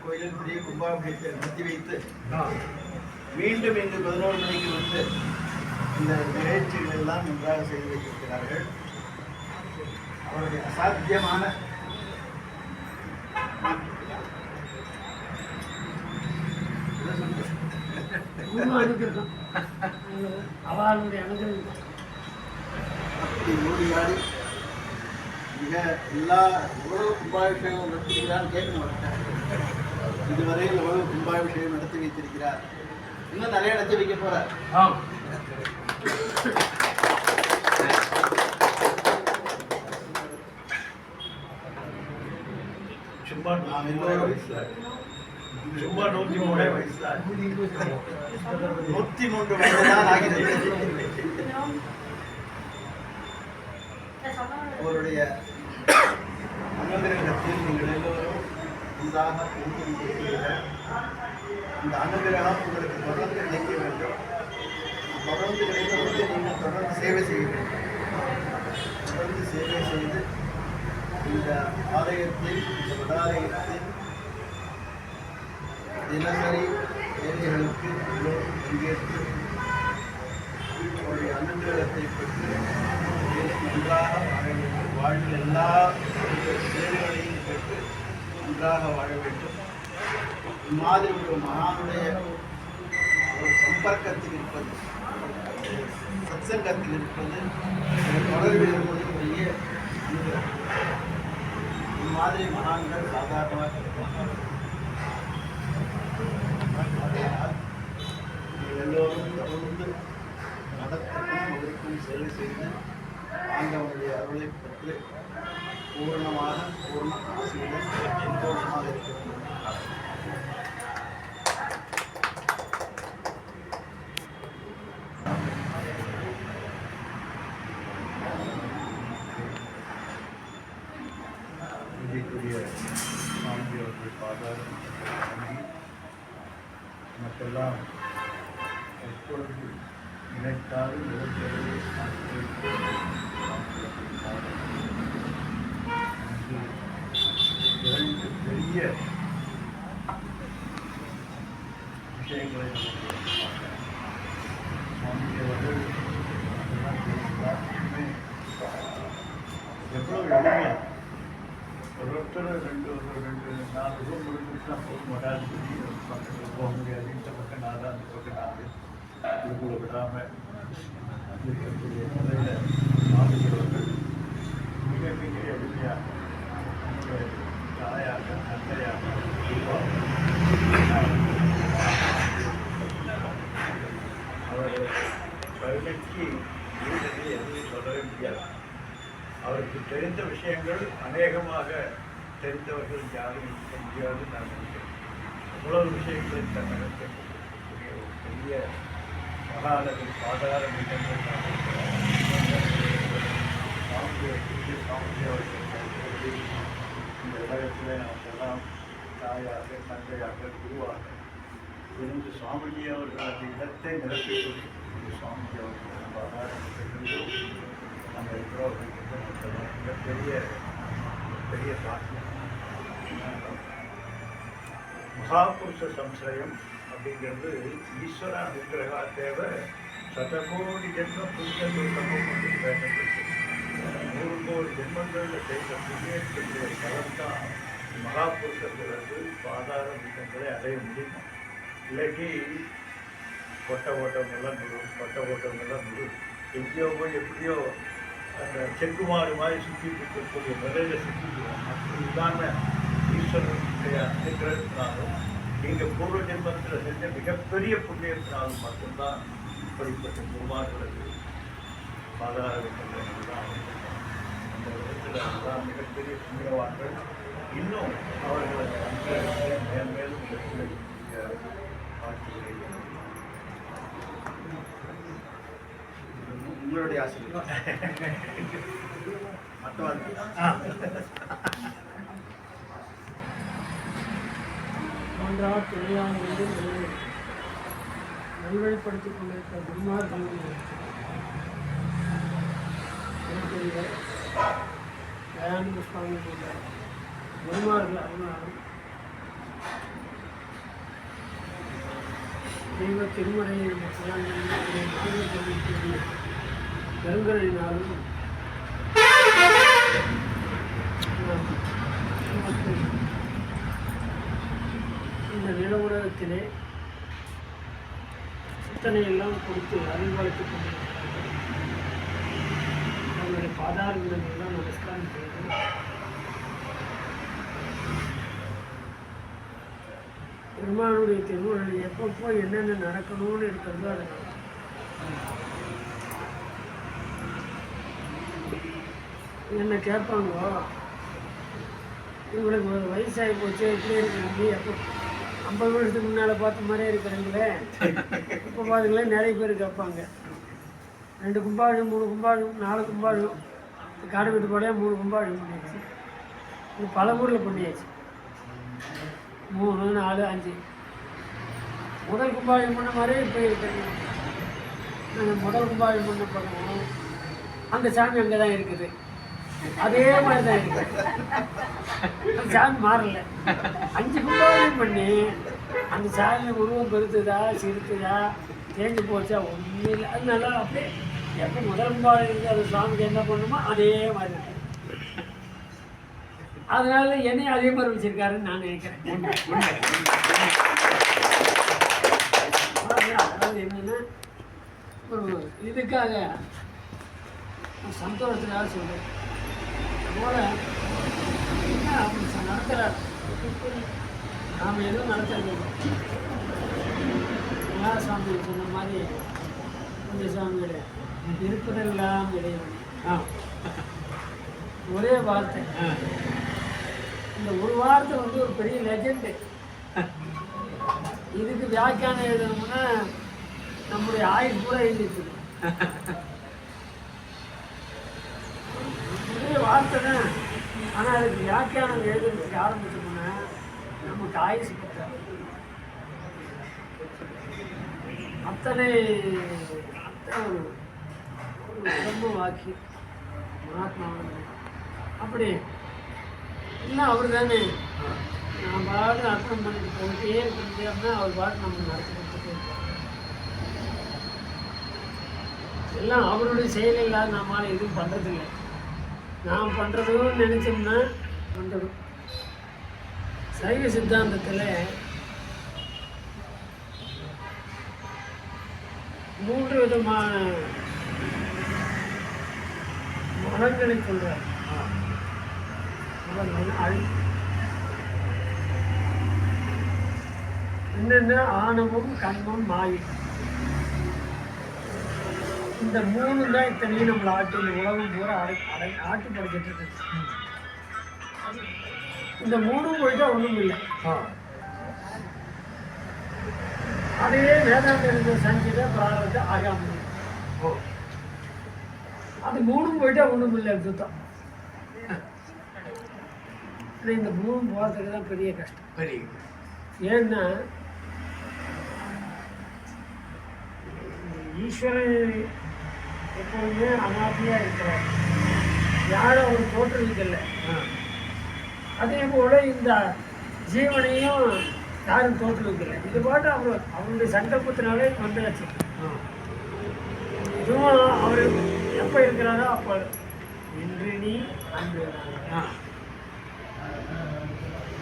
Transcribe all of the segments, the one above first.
கோயிலில் பெரிய கும்பாபிஷேகத்தை நடத்தி வைத்து மீண்டும் இங்கு 11 மணிக்கு வந்து இந்த நிகழ்ச்சிகள் எல்லாம் நன்றாக செய்து வைத்திருக்கிறார்கள். அவருடைய அசாத்தியமான அப்படி ஓடியாடி மிக எவ்வளவு கும்பாபிஷேகம் நடத்துகிறான்னு கேட்க மாட்டேன். இதுவரையில் எவ்வளவு கும்பாபிஷேகம் நடத்தி வைத்திருக்கிறார், இன்னும் நிறைய நடத்தி வைக்க போறார். சும்மா 103 வயசுல 103 வயதுதான் ஆகிறது. அவருடைய அனுகிரகத்தில் நீங்கள் எல்லோரும் இதாக இந்த அனுகிரகம் உங்களுக்கு தொடர்ந்து கிடைக்க வேண்டும். தொடர்ந்து கிடைப்பதற்கு நீங்கள் தொடர்ந்து சேவை செய்ய வேண்டும். தொடர்ந்து சேவை செய்து இந்த ஆலயத்தில், இந்த விடாலயத்தில் தினசரி தேவைகளுக்கு எல்லோரும் பங்கேற்று அவருடைய அனுகிரகத்தை பெற்று நன்றாக வாழ வேண்டும். வாழ்வில் எல்லா சேவைகளையும் பெற்று நன்றாக வாழ வேண்டும். இம்மாதிரி ஒரு மகானுடைய ஒரு சம்பர்க்கத்தில் இருப்பது, சத்சங்கத்தில் இருப்பது, தொடர்பில் இருப்பது பெரிய அனுகிரகம். இம்மாதிரி மகான்கள் சாதாரணமாக இருப்பாங்க. எல்லோரும் தொடர்ந்து நடத்துக்கும் அவருக்கும் சேவை செய்து ஆண்டவனுடைய அருளை பெற்று பூர்ண ஆசையுடன் சந்தோஷமாக இருக்கிறது. சுவாமி அவர்கள் பாதாரம் நமக்கெல்லாம் எப்பொழுது நினைத்தாலும் இரண்டு பெரிய விஷயங்களை சுவாமி அவர்கள் எவ்வளவு எளிமையாக ஒருத்தர் ரெண்டு 4 ரூம் முடிஞ்சுன்னா போக மாட்டாது. பக்கத்தில் போக முடியாது. இந்த பக்கம் 4, அந்த பக்கம் 4 இதுக்குள்ள விடாமல் இருக்கக்கூடிய நிலையில் ஆளுகிறவர்கள் மிக மிக எளிமையாக தாயாக தந்தையாக அவருடைய கருணைக்கு ஈடுபடி எதுவும் சொல்லவே முடியாது. அவருக்கு தெரிந்த விஷயங்கள் அநேகமாக தெரிந்தவர்கள் யாரும் இருக்க முடியாது நான் நினைக்கிறேன். இவ்வளவு விஷயங்களை தன்னகக்கூடிய ஒரு பெரிய மகாநதி சாதாரண விஷயங்கள் நான் சாமி அவர்கள் இந்த உலகத்தில் நமக்கெல்லாம் தாயாக தந்தையாக குருவாக இருந்து சுவாமிஜி அவர்கள் அந்த இடத்தை நிரப்பிக்கொண்டு சுவாமிஜி அவர்கள் சாதாரண நம்ம இருக்கிறோம். பெரிய பாக்கியம். மகாபுருஷ சம்சயம் அப்படிங்கிறது ஈஸ்வர அனுகிரகா தேவை. சதகோடி ஜென்மம் புண்ணியத்தில் சமம் வேண்டும். 100 கோடி ஜென்மங்களில் செய்த புண்ணியத்தினுடைய பலன்தான் மகாபுருஷத்திலிருந்து பாதார விஷயங்களை அடைய முடியும். இல்லாட்டி கொட்டவங்கெல்லாம் முழு எங்கேயோ போய் எப்படியோ அந்த செக்குமாறு மாதிரி சுற்றிட்டு இருக்கக்கூடிய நிலையில் சுற்றிக்குவோம். அப்படி இல்லாமல் ஈஸ்வரனுடைய அனுகிரகத்தினாலும் நீங்கள் பூர்வ ஜென்மத்தில் செஞ்ச மிகப்பெரிய புண்ணியத்தினால் மட்டும்தான் இப்படிப்பட்ட குருமார்களுக்கு பாதார விதத்தில் அந்த விதத்தில் அதுதான் மிகப்பெரிய புண்ணியவான்கள். இன்னும் அவர்களை மேன்மேலும் உங்களுடைய ஆசிரியர் மற்றவர்கள் ஒன்றாக துணையாக வந்து நல்வழிப்படுத்திக் கொண்டிருக்கிற குருமார்கள் தயானந்த சுவாமி போன்ற குருமார்கள் அருளாலும் தெய்வ திருமறையை பெருங்கலினாலும் இந்த நில உலகத்திலே இத்தனை எல்லாம் கொடுத்து அறிவாளித்துக் கொண்டிருக்கிறார்கள். அவங்களுடைய பாதாரங்களை எல்லாம் நமஸ்காரம் செய்து பெருமானுடைய திருமணம் எப்பப்போ என்னென்ன நடக்கணும்னு இருக்கிறதோ அதை என்ன கேட்பாங்க, இவங்களுக்கு ஒரு வயசாகி போச்சு எப்படி இருக்கிறீங்க, எப்போ 50 வருஷத்துக்கு முன்னால் பார்த்த மாதிரியே இருக்கிறீங்களே இப்போ பார்த்துங்களேன் நிறைய பேர் கேட்பாங்க. 2 கும்பாபிஷம் 3 கும்பாபிஷம் 4 கும்பாபிஷம் காடு வீட்டு போடையா 3 கும்பாபிஷம் பண்ணியாச்சு. இது பல ஊரில் பண்ணியாச்சு. 3 4 5 முதல் கும்பாபிஷம் பண்ண மாதிரியே இப்போ இருக்கிறீங்க. நாங்கள் முதல் கும்பாபிஷம் பண்ண பண்ணுவோம், அந்த சாமி அங்கே தான் இருக்குது, அதே மாதிரி தான் இருக்குது, அந்த சாமி மாறல. 5 கும்பாபிஷம் பண்ணி அந்த சாமி உருவம் பெருத்துதா சிறுத்துதா தேஞ்சு போச்சா ஒன்றும் இல்லை. அதனால அப்படியே எப்போ முதல் கும்பாபிஷம் அந்த சாமிக்கு என்ன பண்ணுமோ அதே மாதிரி இருக்கு. அதனால என்னையும் அதே மாதிரி வச்சிருக்காருன்னு நான் நினைக்கிறேன். அதாவது என்னன்னா ஒரு இதுக்காக சந்தோஷத்துக்காக சொல்கிறேன். போல என்ன அப்படி நடத்துகிறார், நாம் எதுவும் நடத்துறது எல்லா சாமி சொன்ன மாதிரி இந்த சாமியோட இருப்பதெல்லாம் இறைவன். ஒரே வார்த்தை, இந்த ஒரு வார்த்தை வந்து ஒரு பெரிய லெஜெண்டு. இதுக்கு வியாக்கியானம் எழுதணும்னா நம்முடைய ஆயுள் கூட எழுதிட்டு ஒரே வார்த்தை தான். ஆனால் அதுக்கு வியாக்கியானம் எழுதுறதுக்கு ஆரம்பிச்சோம்னா நமக்கு ஆயுசு பற்றாது. அத்தனை ஒரு பிரம்ம வாக்கியம் மகாத்மாவன் அப்படி இல்லை. அவர் தானே நான் பாட்டு அர்ப்பணம் பண்ணிட்டு போயிட்டே இருக்க முடியாமல் அவர் பாட்டு நம்ம நடத்தி கொடுத்துட்டே இருப்பார். எல்லாம் அவருடைய செயல் இல்லாத நம்மளால் எதுவும் பண்ணுறதில்லை. நாம் பண்ணுறதும் நினச்சோம்னா வந்துடும். சைவ சித்தாந்தத்தில் 3 விதமான மனங்களை சொல்கிறார். என்னென்ன ஆணவம் கண்மம் மாயை, இந்த 3 தான் இத்தனையும் நம்மளை ஆட்டி இந்த உலகம் பூரா ஆட்டி படைச்சிட்டு இருக்கு. இந்த 3 போயிட்டா ஒன்றும் இல்லை. அதையே வேதாந்த சங்கீத பிராரத ஆகாம அது 3 போயிட்டா ஒன்றும் இல்லை சுத்தம். இந்த 3 போகிறதுக்கு தான் பெரிய கஷ்டம். ஏன்னா ஈஸ்வரன் எப்போதுமே அனாதியாக இருக்கிறார், யாரும் அவர் தோற்றுவிக்கல. அதே போல இந்த ஜீவனையும் யாரும் தோற்றுவிக்கல. இது பாட்டு அவருடைய சங்கல்பத்தினாலே வந்தாச்சு. இதுவும் அவர் எப்போ இருக்கிறாரோ அப்போ இன்று நீ அன்று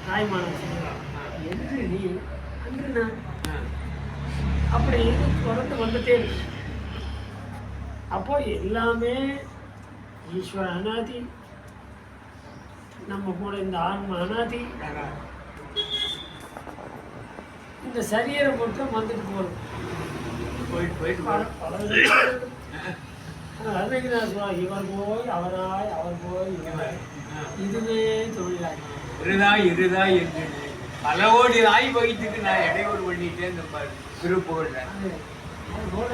தாய்மானம் சொல்கிறான், என்று நீ அன்று நான், அப்படி தொடர்ந்து வந்துட்டே இருக்கு. அப்போ எல்லாமே ஈஸ்வர அனாதி, நம்ம கூட இந்த ஆன்மா அனாதி. இந்த சரீரம் மட்டும் வந்துட்டு போகும். போயிட்டு அன்னைக்கு நான் சொல்லுவாங்க, இவர் போய் அவராய், அவர் போய் இவர், இதுவே தொழிலாகி இருதாய் என்று பல கோடி ராய் வகித்துக்கு நான் இடையூறு பண்ணிட்டேன் இந்த திருப்புகழ்ல. அதுபோல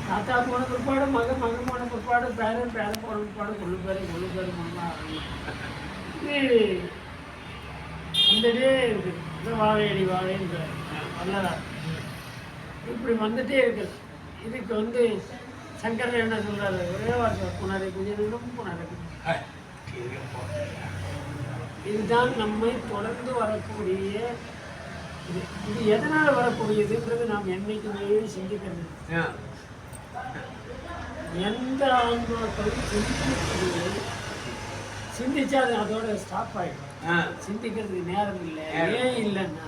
தாத்தா போன பிற்பாடு மகன் போன பிற்பாடு பேரன் போன பிற்பாடு கொள்ளு பேரு மகா இது வந்துட்டே இருக்கு. இந்த வாழைன்ற வல்லரா இப்படி வந்துட்டே இருக்கு. இதுக்கு சங்கரன் என்ன சொல்றாரு, ஒரே வார்த்தை, புனரை குஜனும் புனரை. இதுதான் நம்மை தொடர்ந்து வரக்கூடிய இது எதனால் வரக்கூடியதுன்றது நாம் என்னைக்குமே சிந்திக்கிறது. எந்த ஆன்மாக்களும் சிந்திச்சா அது அதோட ஸ்டாப் ஆகிடும். சிந்திக்கிறதுக்கு நேரம் இல்லை. ஏன் இல்லைன்னா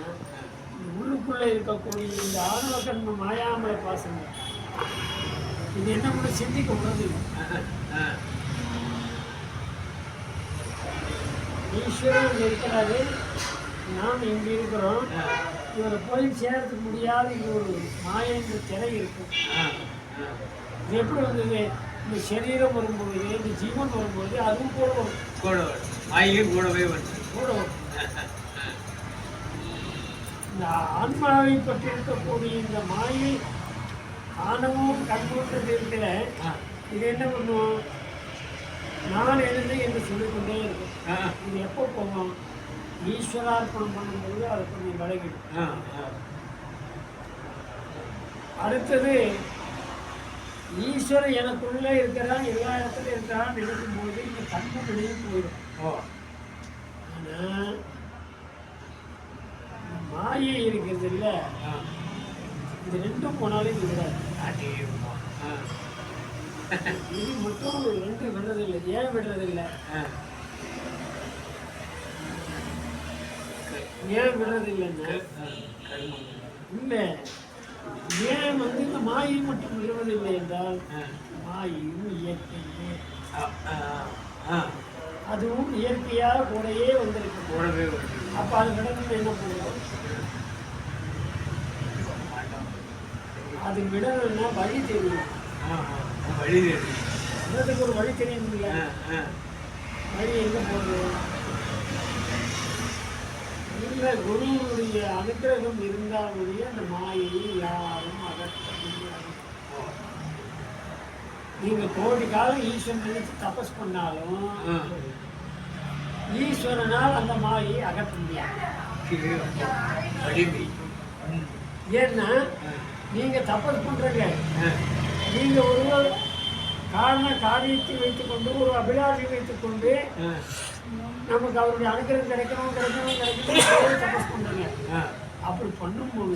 உள்ளுக்குள்ள இருக்கக்கூடிய இந்த ஆணவ கண்ம மாயாமல பாசங்க இது என்ன கூட சிந்திக்க முடியாது. ஈஸ்வரன் இருக்கிறாரு, நாம் இங்கே இருக்கிறோம். இவரை போய் சேர்த்துக்க முடியாத இது ஒரு மாயன்ற திரை இருக்கும். இது எப்படி வந்தது? இந்த சரீரம் வரும்போது, இந்த ஜீவன் வரும்போது அதுவும் கூட வரும். இந்த ஆன்மாவை பற்றி இருக்கக்கூடிய இந்த மாயை ஆணவம் கண்மூன்றது இருக்கிற இது என்ன பண்ணுவோம்? நான் எழுது என்று சொல்லிக்கொண்டே இருக்கும். இது எப்போ போகும்? ஈஸ்வரார்ப்பணம் பண்ணும்போது அதை கொஞ்சம் விலகிடும். அடுத்தது ஈஸ்வரன் எனக்குள்ளே இருக்கிறான், எல்லா இடத்துல இருக்கிறான்னு நினைக்கும் போது இந்த தன்மை வெளியே போயிடும். ஆனால் மாயை இருக்கிறது இல்லை, இது ரெண்டும் போனாலும் விடாது. இது மட்டும் ரெண்டு விடுறதில்லை. ஏன் விடுறதில்லை? ஏன் விடுறதில்லைன்னா இல்லை, ஏன் இந்த மாயை மட்டும் விடுவதில்லை என்றால் மாயும் இயற்கையே, அதுவும் இயற்கையாக கூடயே வந்திருக்கு. அப்போ அது விடணும் என்ன பண்ணுவோம்? அது விடணும்னா வழி தெரியும். விடுறதுக்கு ஒரு வழி தெரியும் இல்லை? வழி எங்கே போகுது? இல்லை, குருவுடைய அனுகிரகம் இருந்தாலுடைய அந்த மாயை யாரும் அகற்ற முடியாது. நீங்கள் கோடி காலம் ஈஸ்வரன் நினைச்சு தபஸ் பண்ணாலும் ஈஸ்வரனால் அந்த மாயை அகற்ற முடியாது. ஏன்னா நீங்கள் தபஸ் பண்ணுறீங்க, நீங்கள் ஒரு காரியத்தை வைத்துக்கொண்டு, ஒரு அபிலாஷை வைத்துக்கொண்டு நமக்கு அவருடைய அனுகிரகம் கிடைக்கணும் தபஸ் பண்ணுறீங்க. அப்படி பண்ணும்போது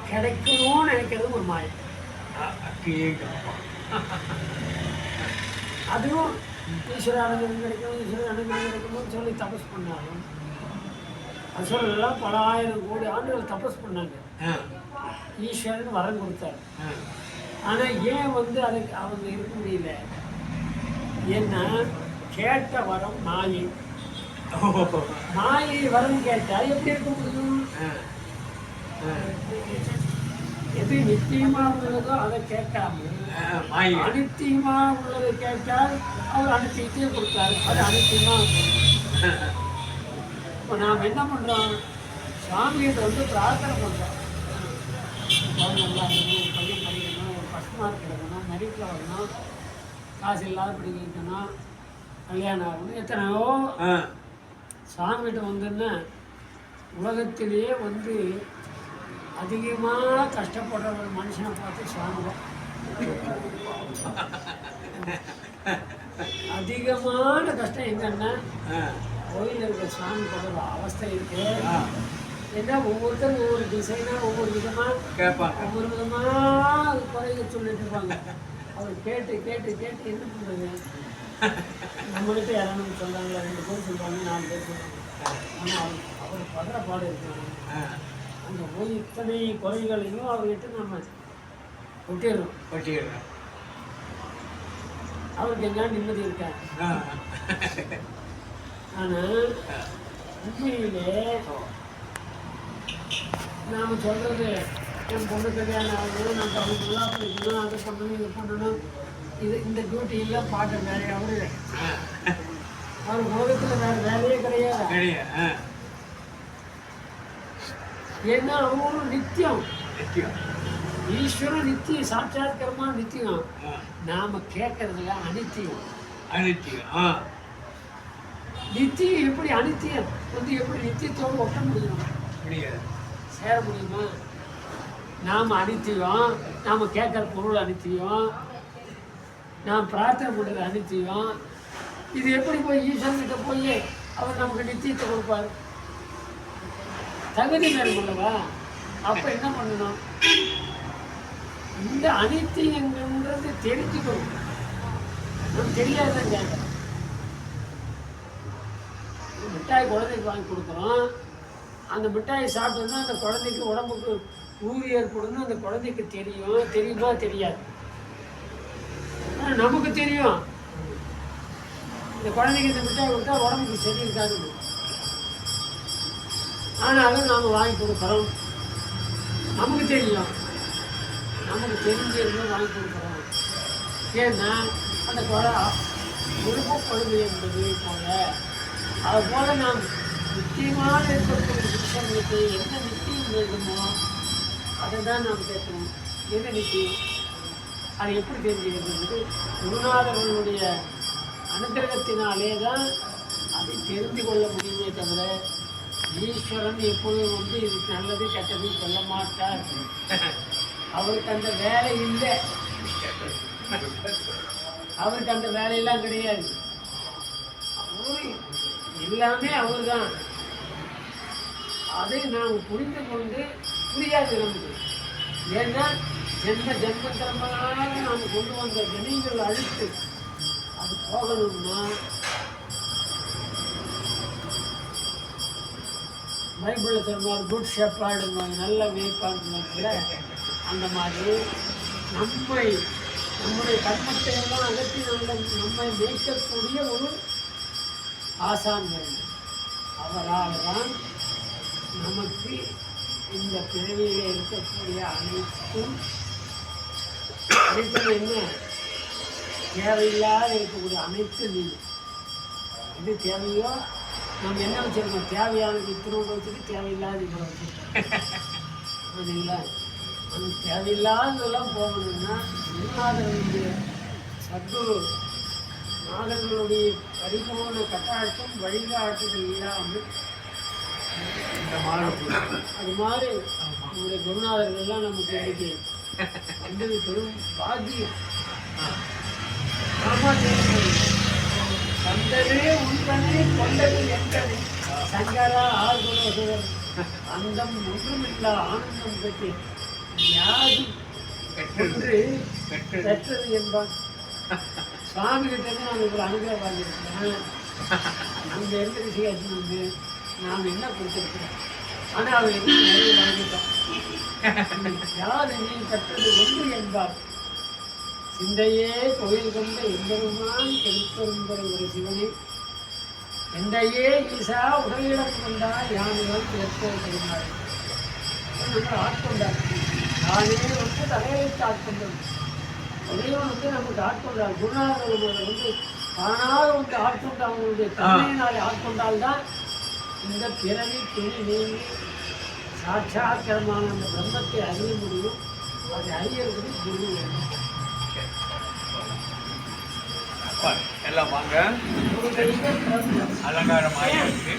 கிடைக்கணும்னு நினைக்கிறது ஒரு மாயை. அதுவும் ஈஸ்வர அனுகிரகம் கிடைக்கணும், ஈஸ்வர அனுகிரகம் கிடைக்கணும்னு சொல்லி தபஸ் பண்ணாலும் அசுரர்கள்லாம் பல ஆயிரம் கோடி ஆண்டுகள் தபஸ் பண்ணாங்க. ஈஸ்வரன் வரம் கொடுத்தாரு. ஆனால் ஏன் அதுக்கு அவங்க இருக்க முடியல? ஏன்னா கேட்ட வரம் மாயை. மாயை வரம் கேட்டால் எப்படி இருக்க முடியும்? எது நிச்சயமாக உள்ளதோ அதை கேட்காம அனித்தியமாக உள்ளதை கேட்டால் அவர் அனித்தியத்தையே கொடுத்தாரு. அது அனித்தியமாக. இப்போ நாம் என்ன பண்ணுறோம்? சாமிகிட்ட பிரார்த்தனை பண்ணுறோம். நல்லா இருக்கணும், பையன் படிக்கணும், ஒரு ஃபஸ்ட் மார்க் எடுக்கணும், மெரிட்டில் வரணும், காசு இல்லாத படிக்கணும், கல்யாணம் ஆகணும், எத்தனையோ சாமிகிட்ட வந்துன்னா உலகத்திலேயே அதிகமாக கஷ்டப்படுற ஒரு மனுஷனை பார்த்து சாமி தான். அதிகமான கஷ்டம் எங்கன்னா கோயில் இருக்கிற சாமி படுற அவஸ்தை இருக்கு. ஏன்னா ஒவ்வொருத்தரும் ஒவ்வொரு டிசைனாக ஒவ்வொரு விதமாக கேட்பாங்க, ஒவ்வொரு விதமாக குறைய சொல்லிட்டு இருப்பாங்க. அவர் கேட்டு கேட்டு கேட்டு என்ன பண்ணுறது? நம்மகிட்ட யாராவது சொல்கிறாங்களா? 2 பேர் சொல்லுவாங்க, 4 பேர் சொல்லுவாங்க. ஆனால் அவர் படுற பாடு இருக்காங்க. அங்கே போய் இத்தனை குறைகளையும் அவர்கிட்ட நம்ம கொட்டிடுறோம். அவருக்கு எங்கேயா நிம்மதி இருக்காங்க. ஆனால் உண்மையிலே நாம் சொல்கிறது என் பொண்ணு கல்யாணம் ஆகணும், நான் தமிழ் நல்லா படிக்கணும், அதை பண்ணணும், இதை பண்ணணும், இந்த டியூட்டியெல்லாம் பாட்டு வேற அவர் உலகத்தில் வேறு வேலையே கிடையாது. ஏன்னா அவங்களும் நித்தியம் ஈஸ்வரன் நித்தியம், சாட்சாத்கரமா நித்தியம். நாம கேட்கறதுல அனித்தியம். நித்தியம் எப்படி அனித்தியம் எப்படி நித்தியத்தோடு ஒட்ட முடியும்? சேர முடியுமா? நாம் அனித்தியம், நாம் கேட்குற பொருள் அனித்தியம், நாம் பிரார்த்தனை பண்ணுறது அனித்தியம். இது எப்படி போய் ஈஸ்வரன்கிட்ட போய் அவர் நமக்கு நித்தியத்தை கொடுப்பார்? தகுதி வேணும் அல்லவா? அப்போ என்ன பண்ணணும்? இந்த அனித்தியங்கிறது தெரிஞ்சுக்கணும். நம்ம தெரியாதுதான் கேட்குறோம். மிட்டாய் குழந்தைக்கு வாங்கி கொடுக்குறோம். அந்த மிட்டாயை சாப்பிட்டோம்னா அந்த குழந்தைக்கு உடம்புக்கு ஊறி ஏற்படும்னு அந்த குழந்தைக்கு தெரியுமா தெரியாது? நமக்கு தெரியும். இந்த குழந்தைக்கு இந்த மிட்டாய் கொடுத்தா உடம்புக்கு சரி இருக்காது. ஆனாலும் நாம் வாங்கி கொடுக்குறோம். நமக்கு தெரியும், நமக்கு தெரிஞ்சிருந்தோம் வாங்கி கொடுக்குறோம். ஏன்னா அந்த விருப்பப்படுது என்பது போல அது போல நாம் நிச்சயமாக இருக்கக்கூடிய விஷயங்களுக்கு என்ன நிச்சயம் வேண்டுமோ அதை தான் நாம் கேட்கணும். என்ன நிச்சயம்? அது எப்படி தெரிஞ்சுக்கிறது? குருநாதர்களுடைய அனுகிரகத்தினாலே தான் அதை தெரிந்து கொள்ள முடியுமே தவிர ஈஸ்வரன் எப்பொழுதும் இது நல்லது கெட்டது சொல்ல மாட்டார். அவருக்கு அந்த வேலை இல்லை. அவருக்கு அந்த வேலையெல்லாம் கிடையாது. அவரு எல்லாமே அவர் தான். அதை நாம் புரிந்து கொண்டு புரியாது நமக்கு. ஏன்னா ஜென்மத்திரமாக நாம் கொண்டு வந்த வினைகள் அழுத்து அது போகணும்னா பைபிளில் சொல்லுவாங்க குட் ஷெப்பர்டுன்னு, நல்ல மேய்ப்பான்னு. அந்த மாதிரி நம்முடைய கர்மத்தை எல்லாம் அகற்றி நம்மை மேய்க்கக்கூடிய ஒரு ஆசான் வேண்டும். அவரால் தான் நமக்கு இந்த பிறவியில் இருக்கக்கூடிய அனைத்தும் என்ன தேவையில்லாத இருக்கக்கூடிய அனைத்து நீங்கள் இது தேவையோ நம்ம என்ன வச்சுருக்கோம்? தேவையானது இத்தனோடு வச்சுட்டு தேவையில்லாத இவ்வளோ வச்சுருக்கோம். சரிங்களா? அந்த தேவையில்லாததெல்லாம் போகணும்னா குருநாதர்களுடைய சத்குரு நாதர்களுடைய பரிபூர்ண கட்டாட்டம் வழிகாட்டுதல் இல்லாமல் அது மாதிரி நம்முடைய குருநாதர்கள்லாம் நமக்கு இன்னைக்கு வந்தது பெரும் பாக்கியம். தந்ததே உண்பனே கொண்டது என்பது சங்கரா ஆகுலசுவர் அந்தம் ஒன்றுமில்லா ஆனந்தம் பெற்று யாது பெற்றது என்பான். சுவாமி கிட்ட நான் ஒரு அனுகிரகம் வாங்கியிருக்கிறேன். அந்த எந்த விஷயத்தில் வந்து நாம் என்ன கொடுத்துருக்கிறோம்? ஆனால் அவர் எப்படி நிறைய வாங்கிட்டோம். யார் நீ பெற்றது ஒன்று என்பார். சிந்தையே கோயில் கொண்ட எம்பெருமான் கெடுப்பெரும்பரை ஒரு சிவனே எந்தையே ஈசா உடலிடம் கொண்டார் யானைகள் ஏற்படுத்தினார். நம்ம ஆட்கொண்டார். நானே வந்து தலையெழுத்து ஆட்கொண்டோம். இறைவன் வந்து நமக்கு ஆட்கொண்டார். குருநாதர்கள் வந்து தானாக வந்து ஆட்கொண்டு அவங்களுடைய தன்மையினாலே ஆட்கொண்டால்தான் இந்த பிறவி துணி நீங்கி சாட்சாத்கரமான அந்த பிரம்மத்தை அறிய முடியும். அதை அறியறது குரு வேண்டும். எல்லாம் வாங்க. அலங்காரம் ஆகியிருக்கு.